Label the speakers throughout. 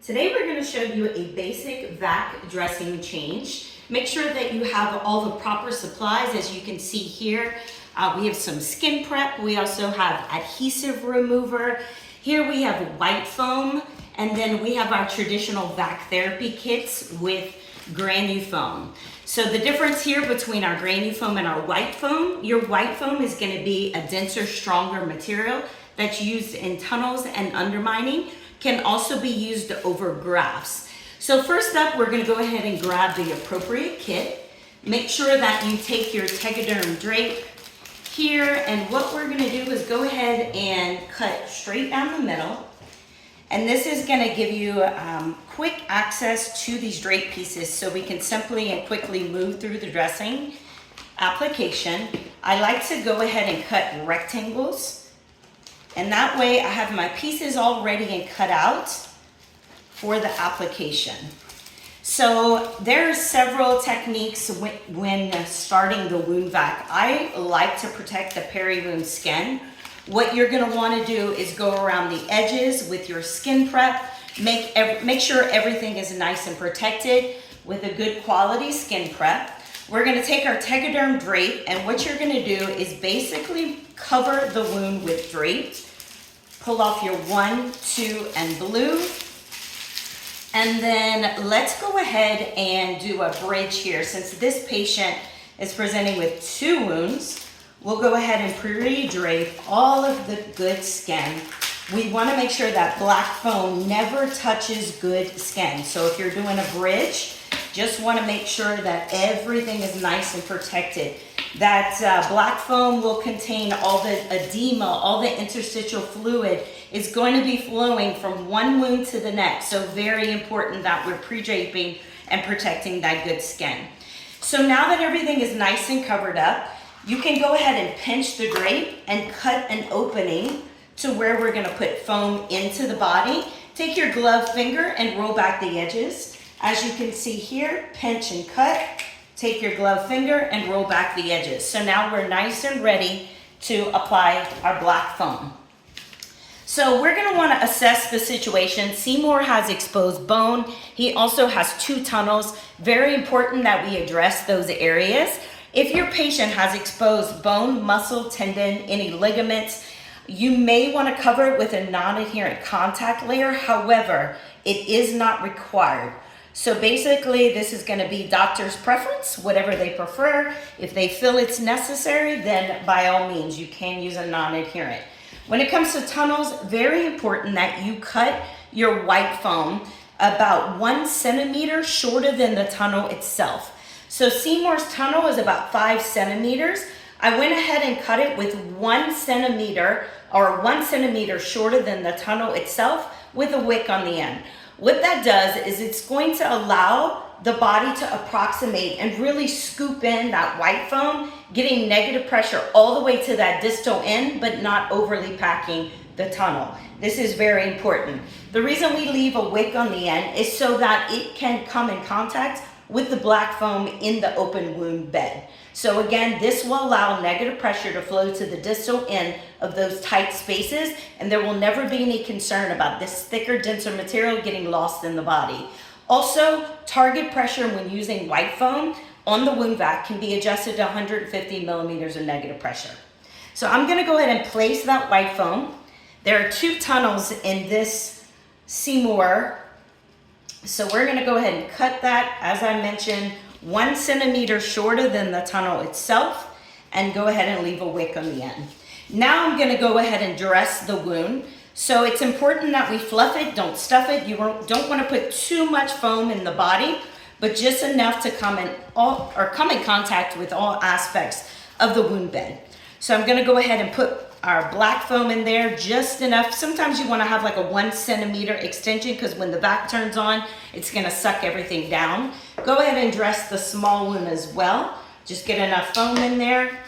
Speaker 1: Today we're going to show you a basic vac dressing change. Make sure that you have all the proper supplies. As you can see here, we have some skin prep. We also have adhesive remover. Here we have white foam, and then we have our traditional vac therapy kits with Granufoam. So the difference here between our Granufoam and our white foam, your white foam is going to be a denser, stronger material that's used in tunnels and undermining, can also be used over grafts. So first up, we're going to go ahead and grab the appropriate kit. Make sure that you take your Tegaderm drape here, and what we're going to do is go ahead and cut straight down the middle. And this is going to give you quick access to these drape pieces so we can simply and quickly move through the dressing application. I like to go ahead and cut rectangles, and that way I have my pieces all ready and cut out for the application. So there are several techniques when starting the wound vac. I like to protect the peri-wound skin. What you're going to want to do is go around the edges with your skin prep. Make sure everything is nice and protected with a good quality skin prep. We're going to take our Tegaderm drape, and what you're going to do is basically cover the wound with drape. Pull off your 1, 2, and blue. And then let's go ahead and do a bridge here. Since this patient is presenting with 2 wounds, we'll go ahead and pre-drape all of the good skin. We want to make sure that black foam never touches good skin. So if you're doing a bridge, just want to make sure that everything is nice and protected. That black foam will contain all the edema, all the interstitial fluid is going to be flowing from one wound to the next. So very important that we're pre-draping and protecting that good skin. So now that everything is nice and covered up, you can go ahead and pinch the drape and cut an opening to where we're going to put foam into the body. Take your glove finger and roll back the edges. As you can see here, pinch and cut. Take your glove finger and roll back the edges. So now we're nice and ready to apply our black foam. So we're going to want to assess the situation. Seymour has exposed bone. He also has 2 tunnels. Very important that we address those areas. If your patient has exposed bone, muscle, tendon, any ligaments, you may want to cover it with a non-adherent contact layer. However, it is not required. So basically, this is going to be doctor's preference, whatever they prefer. If they feel it's necessary, then by all means, you can use a non-adherent. When it comes to tunnels, very important that you cut your white foam about 1 centimeter shorter than the tunnel itself. So Seymour's tunnel is about 5 centimeters. I went ahead and cut it with 1 centimeter or 1 centimeter shorter than the tunnel itself with a wick on the end. What that does is it's going to allow the body to approximate and really scoop in that white foam, getting negative pressure all the way to that distal end, but not overly packing the tunnel. This is very important. The reason we leave a wick on the end is so that it can come in contact with the black foam in the open wound bed. So again, this will allow negative pressure to flow to the distal end of those tight spaces, and there will never be any concern about this thicker, denser material getting lost in the body. Also, target pressure when using white foam on the wound vac can be adjusted to 150 millimeters of negative pressure. So I'm going to go ahead and place that white foam. There are 2 tunnels in this Seymour. So we're going to go ahead and cut that, as I mentioned, 1 centimeter shorter than the tunnel itself, and go ahead and leave a wick on the end. Now I'm going to go ahead and dress the wound. So it's important that we fluff it, don't stuff it. You don't want to put too much foam in the body, but just enough to come in contact with all aspects of the wound bed. So I'm going to go ahead and put our black foam in there, just enough. Sometimes you want to have like a 1 centimeter extension because when the vac turns on, it's going to suck everything down. Go ahead and dress the small wound as well. Just get enough foam in there,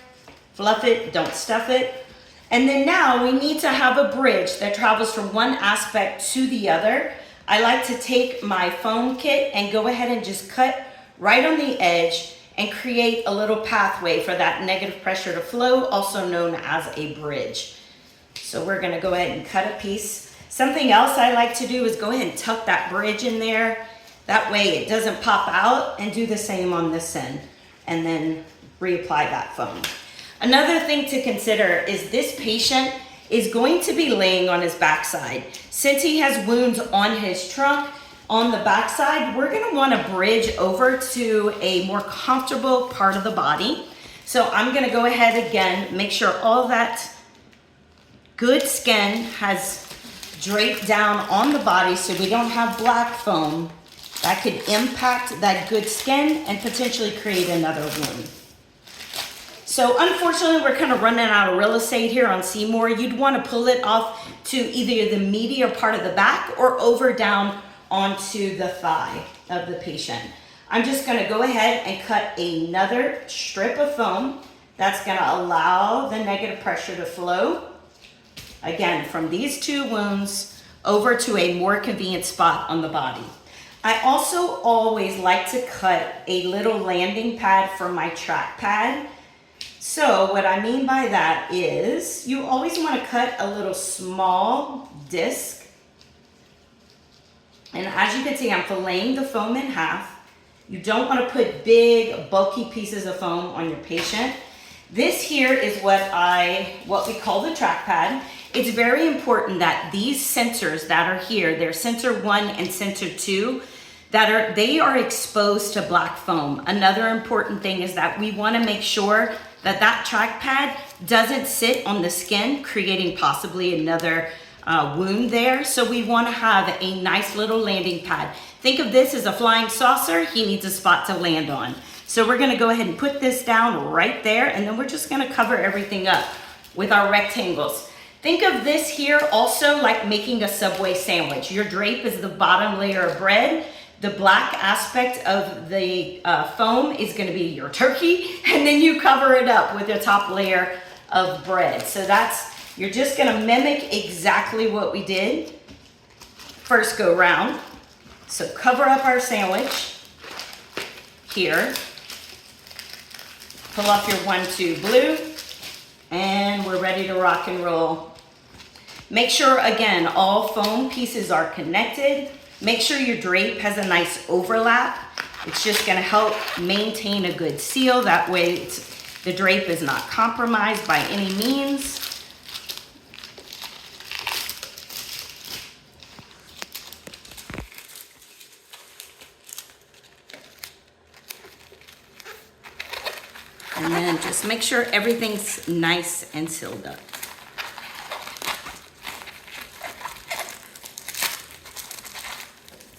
Speaker 1: fluff it, don't stuff it. And then now we need to have a bridge that travels from one aspect to the other. I like to take my foam kit and go ahead and just cut right on the edge and create a little pathway for that negative pressure to flow, also known as a bridge. So we're going to go ahead and cut a piece Something else I like to do is go ahead and tuck that bridge in there. That way it doesn't pop out, and do the same on this end, and then reapply that foam. Another thing to consider is this patient is going to be laying on his backside. Since he has wounds on his trunk, on the backside, we're gonna wanna bridge over to a more comfortable part of the body. So I'm gonna go ahead again, make sure all that good skin has draped down on the body so we don't have black foam that could impact that good skin and potentially create another wound. So unfortunately, we're kind of running out of real estate here on Seymour. You'd want to pull it off to either the medial part of the back or over down onto the thigh of the patient. I'm just going to go ahead and cut another strip of foam that's going to allow the negative pressure to flow, again, from these two wounds over to a more convenient spot on the body. I also always like to cut a little landing pad for my track pad. So what I mean by that is you always want to cut a little small disc. And as you can see, I'm filleting the foam in half. You don't want to put big, bulky pieces of foam on your patient. This here is what we call the track pad. It's very important that these sensors that are here, they're sensor 1 and sensor 2, they are exposed to black foam. Another important thing is that we want to make sure that that track pad doesn't sit on the skin, creating possibly another wound there. So we want to have a nice little landing pad. Think of this as a flying saucer. He needs a spot to land on. So we're going to go ahead and put this down right there, and then we're just going to cover everything up with our rectangles. Think of this here also like making a Subway sandwich. Your drape is the bottom layer of bread. The black aspect of the foam is going to be your turkey, and then you cover it up with the top layer of bread. So you're just going to mimic exactly what we did first go round. So cover up our sandwich here. Pull off your 1-2 blue, and we're ready to rock and roll. Make sure, again, all foam pieces are connected. Make sure your drape has a nice overlap. It's just gonna help maintain a good seal. That way the drape is not compromised by any means. And then just make sure everything's nice and sealed up.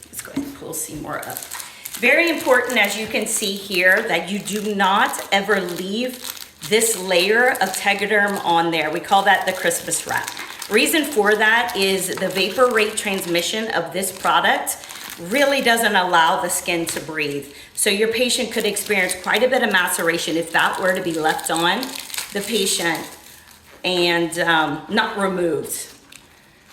Speaker 1: Let's go ahead and pull Seymour up. Very important, as you can see here, that you do not ever leave this layer of Tegaderm on there. We call that the Christmas wrap. Reason for that is the vapor rate transmission of this product really doesn't allow the skin to breathe. So your patient could experience quite a bit of maceration if that were to be left on the patient and not removed.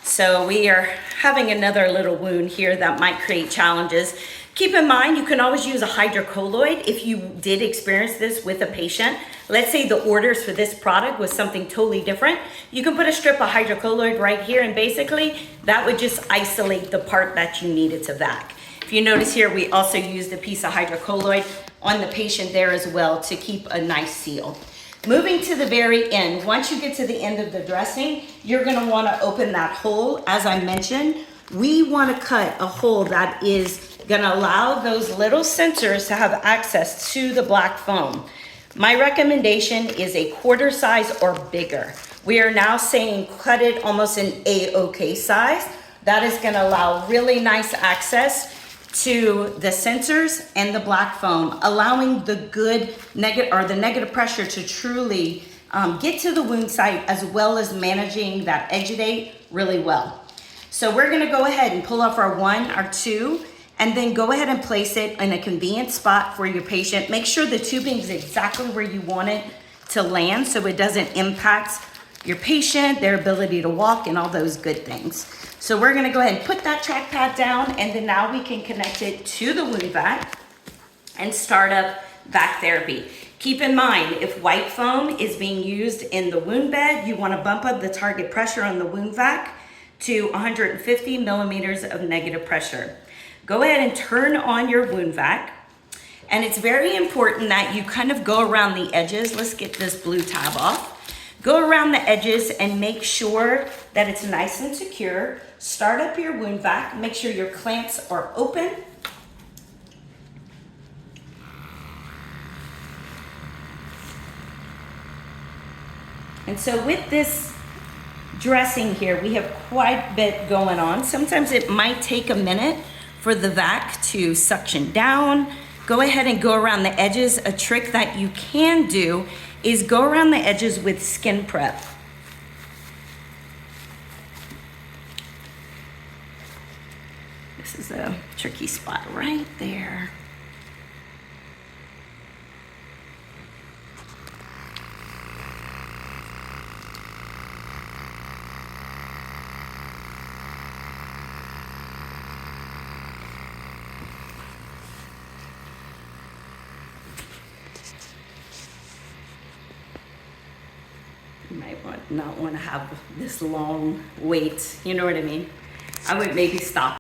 Speaker 1: So we are having another little wound here that might create challenges. Keep in mind, you can always use a hydrocolloid if you did experience this with a patient. Let's say the orders for this product was something totally different. You can put a strip of hydrocolloid right here, and basically that would just isolate the part that you needed to vac. If you notice here, we also used a piece of hydrocolloid on the patient there as well to keep a nice seal. Moving to the very end, once you get to the end of the dressing, you're gonna wanna open that hole. As I mentioned, we wanna cut a hole that is gonna allow those little sensors to have access to the black foam. My recommendation is a quarter size or bigger. We are now saying cut it almost an A-OK size. That is gonna allow really nice access to the sensors and the black foam, allowing the good negative pressure to truly get to the wound site, as well as managing that exudate really well. So we're gonna go ahead and pull off our 1, our 2, and then go ahead and place it in a convenient spot for your patient. Make sure the tubing is exactly where you want it to land so it doesn't impact your patient, their ability to walk, and all those good things. So we're gonna go ahead and put that track pad down, and then now we can connect it to the wound vac and start up vac therapy. Keep in mind, if white foam is being used in the wound bed, you wanna bump up the target pressure on the wound vac to 150 millimeters of negative pressure. Go ahead and turn on your wound vac. And it's very important that you kind of go around the edges. Let's get this blue tab off. Go around the edges and make sure that it's nice and secure. Start up your wound vac. Make sure your clamps are open. And so with this dressing here, we have quite a bit going on. Sometimes it might take a minute for the vac to suction down. Go ahead and go around the edges. A trick that you can do is go around the edges with skin prep. This is a tricky spot right there. You might not want to have this long wait, you know what I mean? I would maybe stop